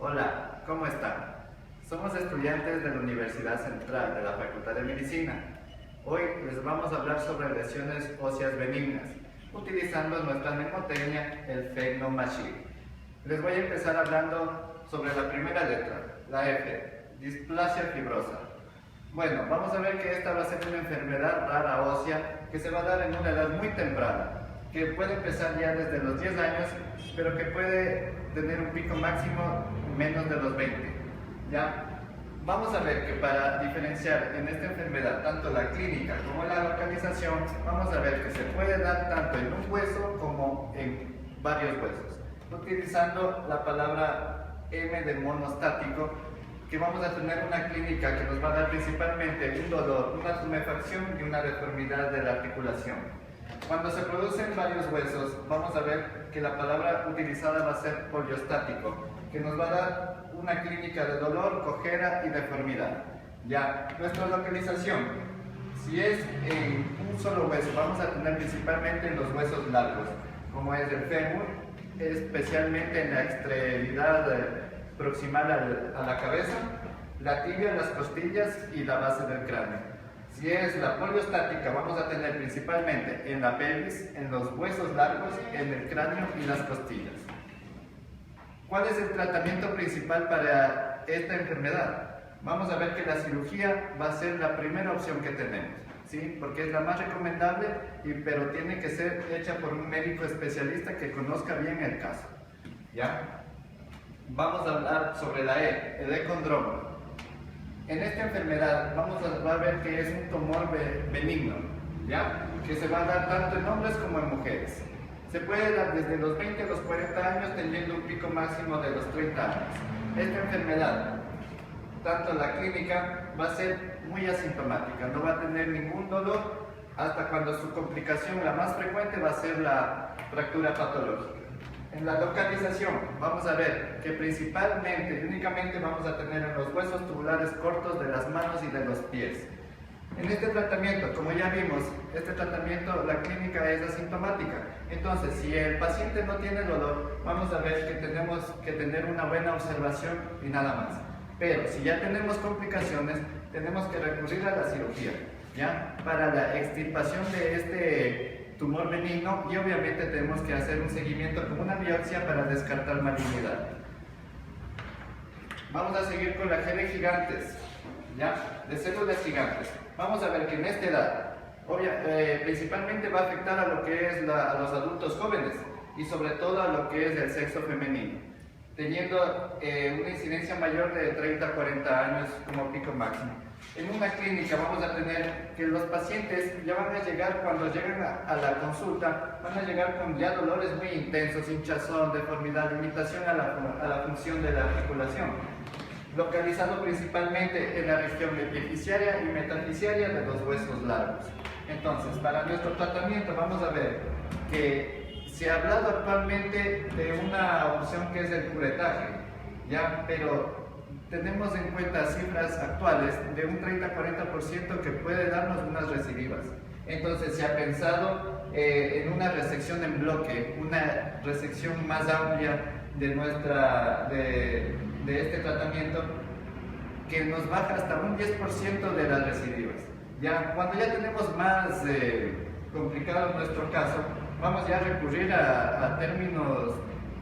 Hola, ¿cómo están? Somos estudiantes de la Universidad Central de la Facultad de Medicina. Hoy les vamos a hablar sobre lesiones óseas benignas, utilizando nuestra mnemotecnia, el Fegnomachir. Les voy a empezar hablando sobre la primera letra, la F, displasia fibrosa. Bueno, vamos a ver que esta va a ser una enfermedad rara ósea que se va a dar en una edad muy temprana, que puede empezar ya desde los 10 años, pero que puede tener un pico máximo menos de los 20. ¿Ya? Vamos a ver que para diferenciar en esta enfermedad tanto la clínica como la localización, vamos a ver que se puede dar tanto en un hueso como en varios huesos, utilizando la palabra M de monostático, que vamos a tener una clínica que nos va a dar principalmente un dolor, una tumefacción y una deformidad de la articulación. Cuando se producen varios huesos, vamos a ver que la palabra utilizada va a ser poliostático, que nos va a dar una clínica de dolor, cojera y deformidad. Ya, nuestra localización, si es en un solo hueso, vamos a tener principalmente en los huesos largos, como es el fémur, especialmente en la extremidad proximal a la cabeza, la tibia, las costillas y la base del cráneo. Si es la poliostática, vamos a tener principalmente en la pelvis, en los huesos largos, en el cráneo y las costillas. ¿Cuál es el tratamiento principal para esta enfermedad? Vamos a ver que la cirugía va a ser la primera opción que tenemos, ¿sí? Porque es la más recomendable, pero tiene que ser hecha por un médico especialista que conozca bien el caso. ¿Ya? Vamos a hablar sobre la E, el econdromo. En esta enfermedad vamos a ver que es un tumor benigno, ¿ya? Que se va a dar tanto en hombres como en mujeres. Se puede dar desde los 20 a los 40 años, teniendo un pico máximo de los 30 años. Esta enfermedad, tanto la clínica, va a ser muy asintomática, no va a tener ningún dolor hasta cuando su complicación, la más frecuente, va a ser la fractura patológica. En la localización, vamos a ver que principalmente y únicamente vamos a tener en los huesos tubulares cortos de las manos y de los pies. En este tratamiento, como ya vimos, este tratamiento, la clínica es asintomática. Entonces, si el paciente no tiene dolor, vamos a ver que tenemos que tener una buena observación y nada más. Pero si ya tenemos complicaciones, tenemos que recurrir a la cirugía, ¿ya? Para la extirpación de este tumor benigno, y obviamente tenemos que hacer un seguimiento con una biopsia para descartar malignidad. Vamos a seguir con la G de gigantes, ¿ya? De células gigantes. Vamos a ver que en esta edad, principalmente va a afectar a lo que es a los adultos jóvenes y sobre todo a lo que es el sexo femenino, teniendo una incidencia mayor de 30 a 40 años como pico máximo. En una clínica vamos a tener que los pacientes ya van a llegar, cuando llegan a la consulta, van a llegar con ya dolores muy intensos, hinchazón, deformidad, limitación a la función de la articulación, localizado principalmente en la región epifisiaria y metafisiaria de los huesos largos. Entonces, para nuestro tratamiento vamos a ver que se ha hablado actualmente de una opción que es el curetaje, ¿ya? Pero tenemos en cuenta cifras actuales de un 30-40% que puede darnos unas recidivas. Entonces se ha pensado en una resección en bloque, una resección más amplia de este tratamiento, que nos baja hasta un 10% de las recidivas. Ya, cuando ya tenemos más complicado nuestro caso, vamos ya a recurrir a términos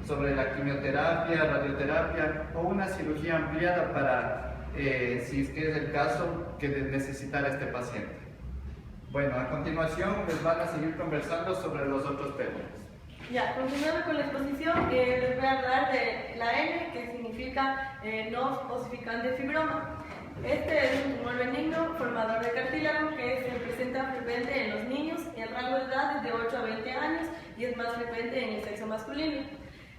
sobre la quimioterapia, radioterapia o una cirugía ampliada para, si es que es el caso, que necesitar este paciente. Bueno, a continuación les van a seguir conversando sobre los otros términos. Ya, continuando con la exposición, les voy a hablar de la N, que significa no osificante fibroma. Este es un tumor benigno formador de cartílago que se presenta frecuente en los niños y el rango de edad es de 8 a 20 años y es más frecuente en el sexo masculino.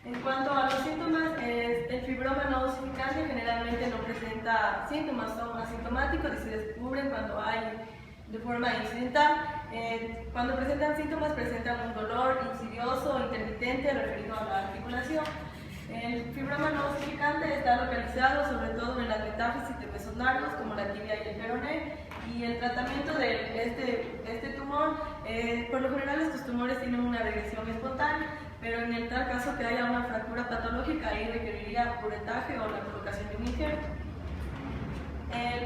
En cuanto a los síntomas, el fibroma no osificante generalmente no presenta síntomas, son asintomáticos y se descubren cuando hay de forma incidental. Cuando presentan síntomas, presentan un dolor insidioso o intermitente referido a la articulación. El fibroma no osificante está localizado sobre todo en las metáfisis de huesos largos como la tibia y el peroné, Y el tratamiento de este tumor, por lo general estos tumores tienen una regresión espontánea, pero en el tal caso que haya una fractura patológica, ahí requeriría curetaje o la colocación de un injerto.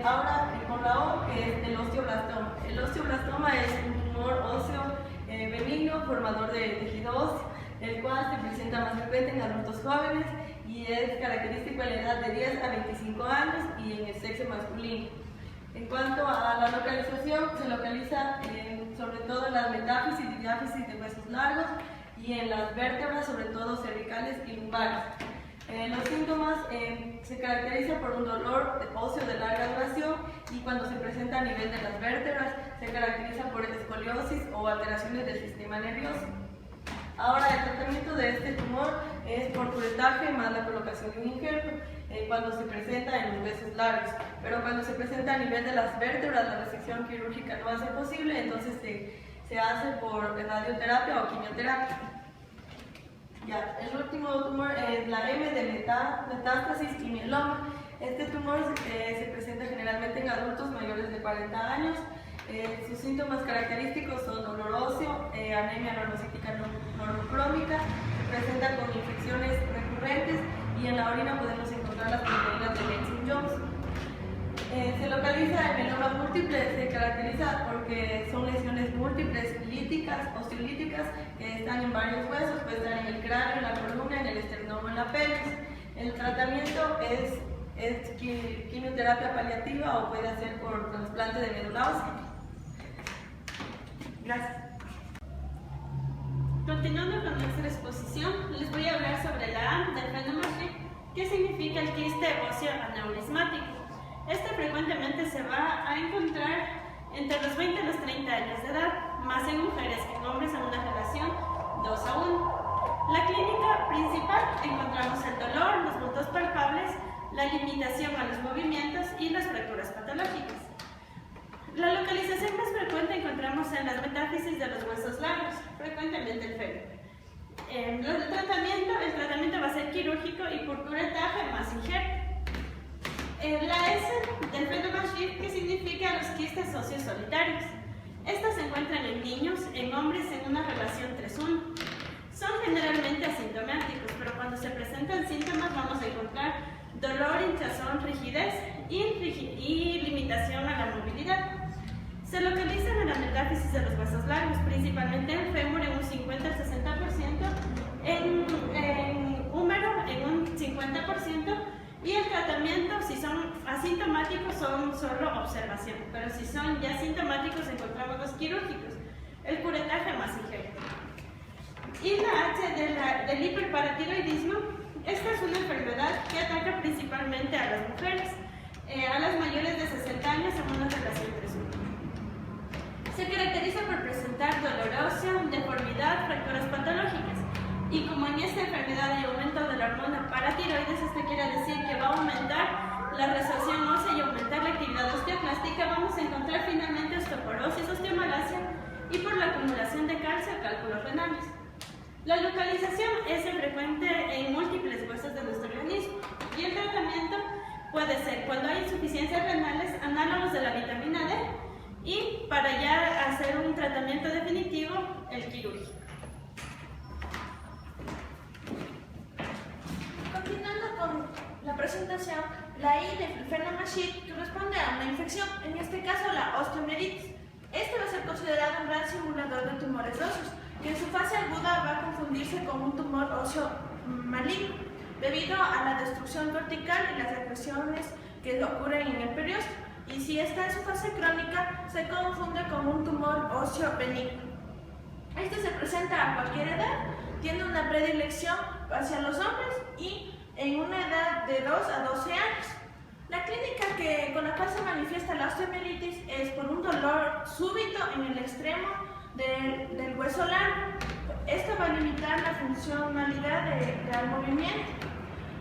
Ahora, por la O, que es el osteoblastoma. El osteoblastoma es un tumor óseo benigno, formador de tejido óseo, el cual se presenta más frecuente en adultos jóvenes y es característico en la edad de 10 a 25 años y en el sexo masculino. En cuanto a la localización, se localiza sobre todo en las metáfisis y diáfisis de huesos largos y en las vértebras, sobre todo cervicales y lumbares. Los síntomas se caracterizan por un dolor óseo de larga duración y cuando se presenta a nivel de las vértebras se caracteriza por escoliosis o alteraciones del sistema nervioso. Ahora, el tratamiento de este tumor es por curetaje más la colocación de un injerto cuando se presenta en los huesos largos, pero cuando se presenta a nivel de las vértebras la resección quirúrgica no va a ser posible, entonces se hace por radioterapia o quimioterapia. Ya, el último tumor es la M de metástasis y mieloma. Este tumor se presenta generalmente en adultos mayores de 40 años. Sus síntomas característicos son dolor óseo, anemia normocítica normocrómica, se presenta con infecciones recurrentes y en la orina podemos encontrar las proteínas de Lenzing-Jones. Se localiza en mieloma múltiple, se caracteriza porque son lesiones múltiples, líticas, osteolíticas, que están en varios huesos, puede estar en el cráneo, en la columna, en el esternón o en la pelvis. El tratamiento es quimioterapia paliativa o puede ser por trasplante de médula ósea. Gracias. Continuando con nuestra exposición, les voy a hablar sobre la A del Fendermacher, que significa el quiste óseo aneurismático. Este frecuentemente se va a encontrar entre los 20 y los 30 años de edad, más en mujeres que en hombres en una relación 2 a 1. La clínica principal encontramos el dolor, los puntos palpables, la limitación a los movimientos y las fracturas patológicas. La localización más frecuente encontramos en las metáfisis de los huesos largos, frecuentemente el fémur. El tratamiento va a ser quirúrgico y por curetaje más injerto. La S del Fendermacher, que significa los quistes óseos solitarios. Estos se encuentran en niños, en hombres en una relación 3-1. Son generalmente asintomáticos, pero cuando se presentan síntomas vamos a encontrar dolor, hinchazón, rigidez y limitación a la movilidad. Se localizan en la metáfisis de los huesos largos, principalmente en fémur en un 50 al 60%, en húmero en un 50%, y el tratamiento, si son asintomáticos, son solo observación, pero si son ya sintomáticos encontramos los quirúrgicos, el curetaje más injerto. Y la H del hiperparatiroidismo, esta es una enfermedad que ataca principalmente a las mujeres, a las mayores de 60 años en una relación 3-1. Se caracteriza por presentar dolor óseo, deformidad, fracturas patológicas. Y como en esta enfermedad hay aumento de la hormona paratiroides, esto quiere decir que va a aumentar la resorción ósea y aumentar la actividad osteoclástica, vamos a encontrar finalmente osteoporosis, osteomalacia y por la acumulación de calcio, cálculos renales. La localización es frecuente en múltiples huesos de nuestro organismo y el tratamiento puede ser cuando hay insuficiencias renales, análogos de la vitamina D, y para ya hacer un tratamiento definitivo, el quirúrgico. Continuando con la presentación, la I de Fendermacher corresponde a una infección, en este caso la osteomielitis. Este va a ser considerado un gran simulador de tumores óseos, que en su fase aguda va a confundirse con un tumor óseo maligno, debido a la destrucción cortical y las agresiones que ocurren en el periósteo. Y si está en su fase crónica, se confunde con un tumor óseo benigno. Este se presenta a cualquier edad, tiene una predilección hacia los hombres y en una edad de 2 a 12 años. La clínica con la cual se manifiesta la osteomielitis es por un dolor súbito en el extremo del hueso largo. Esto va a limitar la funcionalidad del movimiento.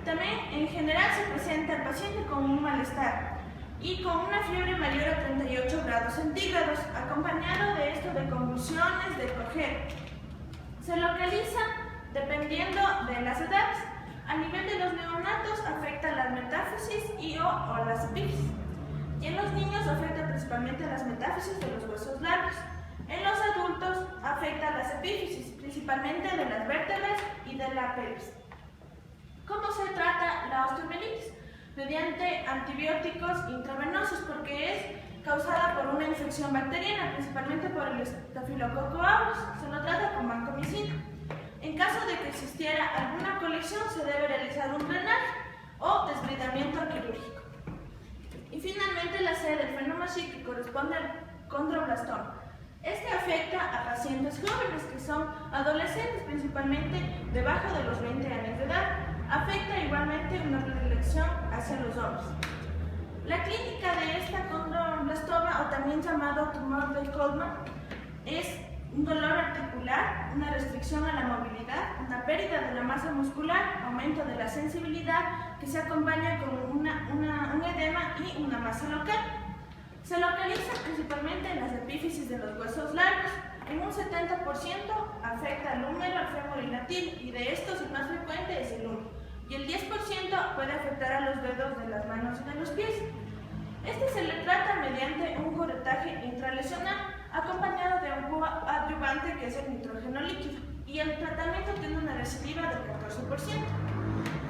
También en general se presenta el paciente con un malestar y con una fiebre mayor a 38 grados centígrados, acompañado de esto de convulsiones, de cojer. Se localiza dependiendo de las edades. A nivel de los neonatos afecta las metáfisis o las epífisis. y en los niños afecta principalmente a las metáfisis de los huesos largos. En los adultos afecta a las epífisis, principalmente de las vértebras y de la pelvis. ¿Cómo se trata la osteomielitis? Mediante antibióticos intravenosos, porque es causada por una infección bacteriana, principalmente por el Staphylococcus aureus. Se lo trata con vancomicina. En caso de que existiera alguna colección, se debe realizar un drenaje o desbridamiento quirúrgico. Y finalmente la C del Phenomachie, que corresponde al condroblastoma. Este afecta a pacientes jóvenes que son adolescentes, principalmente debajo de los 20 años de edad. Afecta igualmente una predilección hacia los hombres. La clínica de esta condroblastoma, o también llamado tumor de Goldman, es un dolor articular, una restricción a la movilidad, una pérdida de la masa muscular, aumento de la sensibilidad que se acompaña con un edema y una masa local. Se localiza principalmente en las epífisis de los huesos largos. En un 70% afecta al húmero, al fémur y la tibia, y de estos el más frecuente es el húmero. Y el 10% puede afectar a los dedos de las manos y de los pies. Este se le trata mediante un curetaje intralesional acompañado de un coadyuvante que es el nitrógeno líquido, y el tratamiento tiene una recidiva del 14%.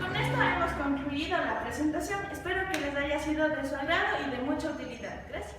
Con esto hemos concluido la presentación. Espero que les haya sido de su agrado y de mucha utilidad. Gracias.